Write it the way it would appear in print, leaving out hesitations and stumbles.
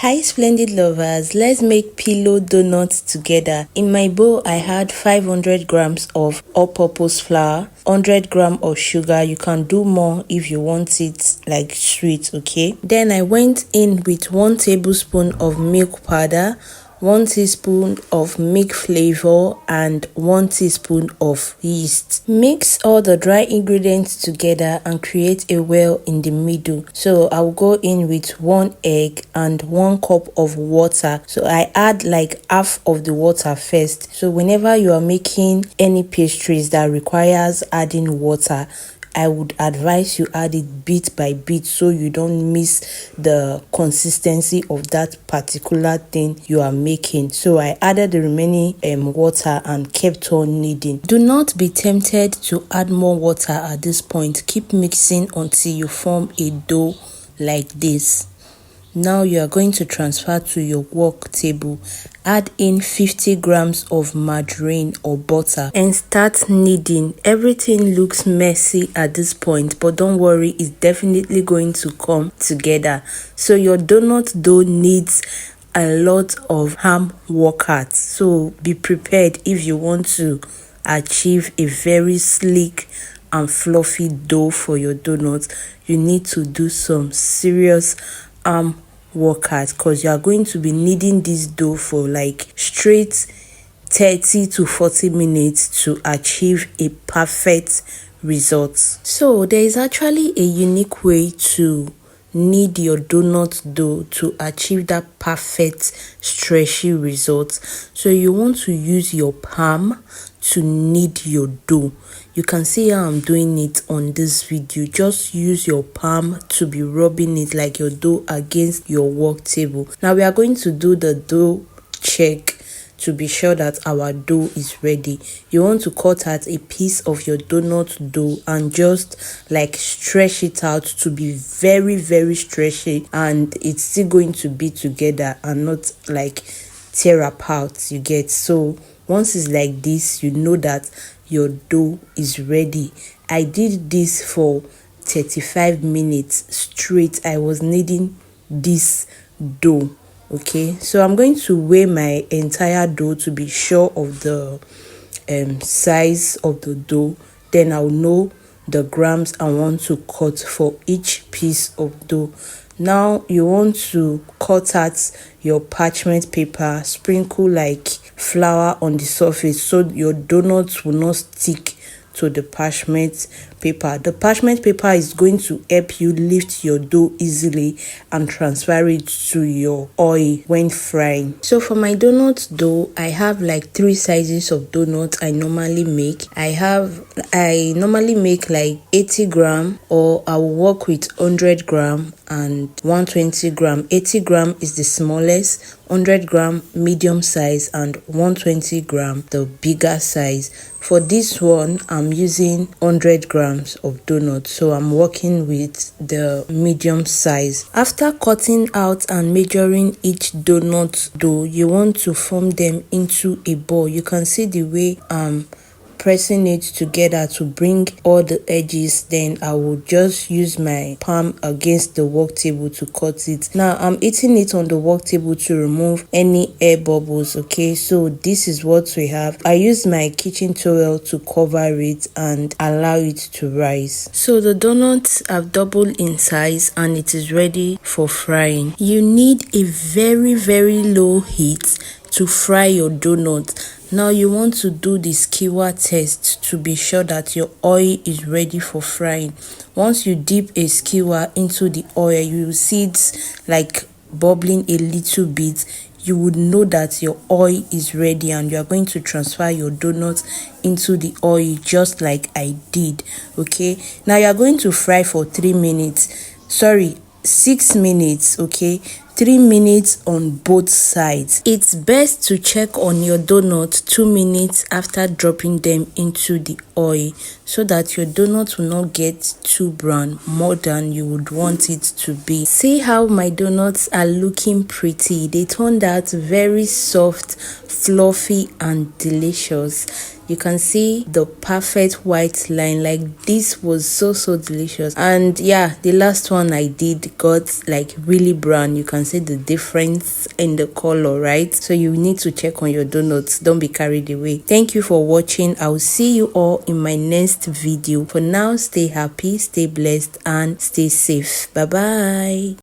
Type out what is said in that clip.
Hi splendid lovers, let's make pillow donuts together. In my bowl I had 500 grams of all-purpose flour, 100 grams of sugar. You can do more if you want it like sweet, okay? Then I went in with 1 tablespoon of milk powder, 1 teaspoon of milk flavor and 1 teaspoon of yeast. Mix all the dry ingredients together and create a well in the middle. So I'll go in with 1 egg and 1 cup of water. So I add like half of the water first. So whenever you are making any pastries that requires adding water, I would advise you add it bit by bit so you don't miss the consistency of that particular thing you are making. So I added the remaining water and kept on kneading. Do not be tempted to add more water at this point. Keep mixing until you form a dough like this. Now you are going to transfer to your work table. Add in 50 grams of margarine or butter and start kneading. Everything looks messy at this point, but don't worry, it's definitely going to come together. So your donut dough needs a lot of hand workout. So be prepared if you want to achieve a very sleek and fluffy dough for your donuts. You need to do some serious workout because you are going to be kneading this dough for like straight 30 to 40 minutes to achieve a perfect result. So there is actually a unique way to knead your donut dough to achieve that perfect stretchy result. So you want to use your palm to knead your dough. You can see how I'm doing it on this video. Just use your palm to be rubbing it like your dough against your work table. Now we are going to do the dough check to be sure that our dough is ready. You want to cut out a piece of your donut dough and just like stretch it out to be very stretchy, and it's still going to be together and not like tear apart, you get. So once it's like this, you know that your dough is ready. I did this for 35 minutes straight. I was kneading this dough. Okay, so I'm going to weigh my entire dough to be sure of the size of the dough. Then I'll know the grams I want to cut for each piece of dough. Now you want to cut out your parchment paper, sprinkle like flour on the surface so your donuts will not stick to the parchment paper. The parchment paper is going to help you lift your dough easily and transfer it to your oil when frying. So for my donut dough, I have like 3 sizes of donuts I normally make. I normally make like 80 gram, or I will work with 100 gram and 120 gram. 80 gram is the smallest, 100 gram medium size, and 120 gram the bigger size. For this one, I'm using 100 grams of donuts, so I'm working with the medium size. After cutting out and measuring each donut dough, you want to form them into a ball. You can see the way I'm pressing it together to bring all the edges. Then I will just use my palm against the work table to cut it. Now I'm eating it on the work table to remove any air bubbles. Okay, so this is what we have. I use my kitchen towel to cover it and allow it to rise. So the donuts have doubled in size and it is ready for frying. You need a very low heat to fry your donut. Now you want to do the skewer test to be sure that your oil is ready for frying. Once you dip a skewer into the oil, you will see it like bubbling a little bit. You would know that your oil is ready and you are going to transfer your donuts into the oil just like I did. Okay, now you are going to fry for 6 minutes. Okay, 3 minutes on both sides. It's best to check on your donuts 2 minutes after dropping them into the oil so that your donuts will not get too brown more than you would want it to be. See how my donuts are looking pretty. They turned out very soft, fluffy and delicious. You can see the perfect white line. Like, this was so delicious. And yeah, the last one I did got like really brown. You can see the difference in the color, right? So you need to check on your donuts. Don't be carried away. Thank you for watching. I will see you all in my next video. For now, stay happy, stay blessed, and stay safe. Bye bye.